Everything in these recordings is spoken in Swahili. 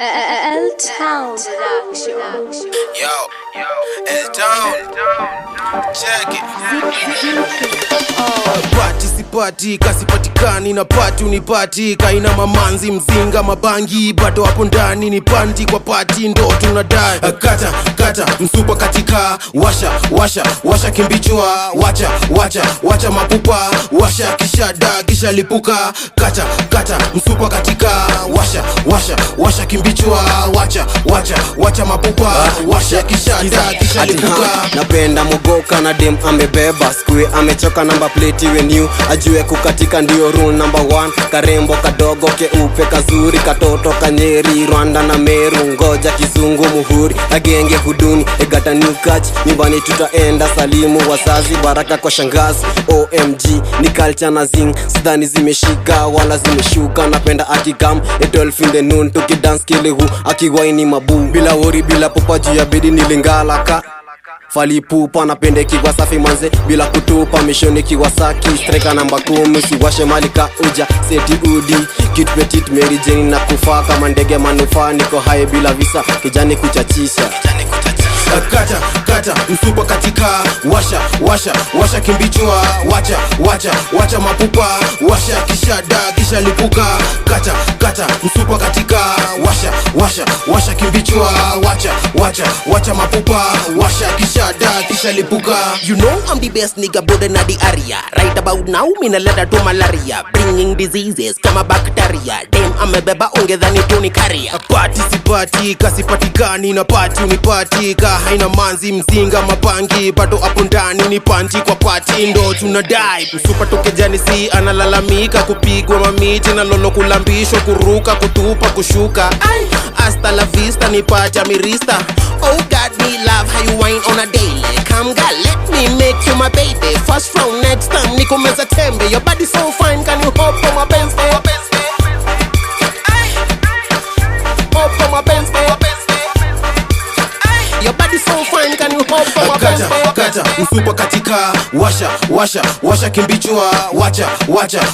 L-Town Production. Yo, L-Town, check it. Pati sipati, kasipatikani na pati unipati. Kaina mamanzi, mzinga, mabangi, bado hapo ndani ni panti kwa pati ndo tunadai. Kata, msupa katika, washa kimbichwa. Wacha mapupa, washa kisha lipuka. Kata, msupa katika, washa kimbichwa. Wacha mapupa, washa kisha lipuka. Napenda mugoka na dem amebeba skwe amechoka namba plate iwe new ajue kukatika ndio rule number 1 karembo kadogo keupe kazuri katoto kanyeri Rwanda na Meru ngoja kizungu muhuri agenge huduni egata new catch nyumbani tutaenda salimu wazazi baraka kwa shangazi OMG ni culture na zing sidhani zimeshika wala zimeshuka napenda akikam a 12 in the noon tukidance kilihu akiwaini mabu bila wori bila pupa juu ya bedi nilingalaka Falipupa napende kiwa safi manze bila kutupa mishoni Kiwasaki striker namba 10 siwashe malika uja seti udi kit petit Mary Jane na kufa kama ndege manufaa niko haye bila visa kijani kuchachisha Kata, msupa katika, washa kimbichwa. Wacha mapupa, washa kisha lipuka. Kata, msupa katika, washa kimbichwa. Wacha mapupa, washa kisha lipuka. You know I'm the best nigga born na the area. Right about now, mina leda to malaria, bringing diseases kama bacteria. Damn, amebeba ongedhani tu ni carrier. Pati sipati, kasipatikani na pati unipati. Haina manzi, mzinga, mabangi, bado hapo ndani ni panti kwa pati ndo tunadai. Msupa toke jani si analalamika kupigwa mamiti na lolo kulambishwa kuruka kutupa kushuka. Hasta la vista ni pati amirista. Oh God, me love how you wine on a daily. Come girl, let me make you my baby. First round next time, niko meza tembe. Your body so fine, can you hop on my Benz? Hop on my Benz. Your body so fine, can you hop on my Benz? Kata, msupa katika, washa kimbichwa.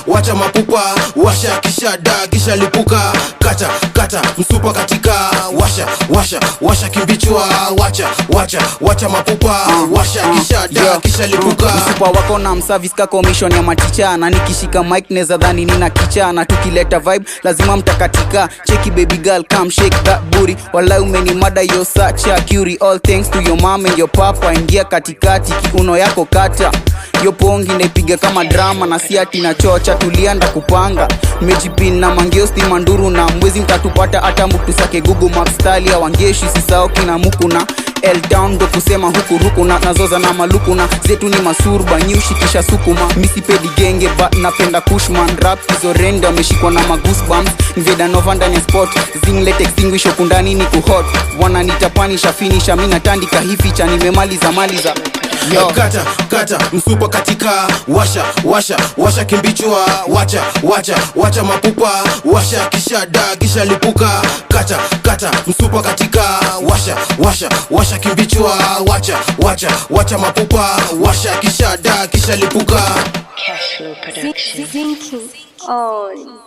Wacha mapupa, washa kisha lipuka. Kata, msupa katika, washa kimbichwa. Wacha mapupa, washa kisha lipuka. Msupa wako na mservice ka commission ya maticha na nikishika mic neza dhani nina kicha na tukileta vibe lazima mtakatika. Cheki baby girl come shake that booty walai umenimada yo such a cutie. All thanks to your mom and your papa. Ingia katikati kiuno yako kata yo pongi naipiga kama drama na siati na chocha tulianda kupanga mejipin na mangiosti manduru na mwezi mtatupata hata mtu sake Google Maps style ya wangeshi sisao kina muku na L-Town ndo kusema huku na nazoza na maluku na zetu ni masurba nyushi kisha sukuma misipedi genge but napenda kushman rap hizo rende wameshikwa na magoosebumps Nveda Nova ndani spot zinglet extinguish okundani ni kuhot wananitapani shafinisha mina tandika hificha nimemaliza Kata, msupa katika, washa kimbichwa. Wacha mapupa, washa kisha lipuka. Kata, msupa katika, washa kimbichwa. Wacha mapupa, washa kisha lipuka. Thinking on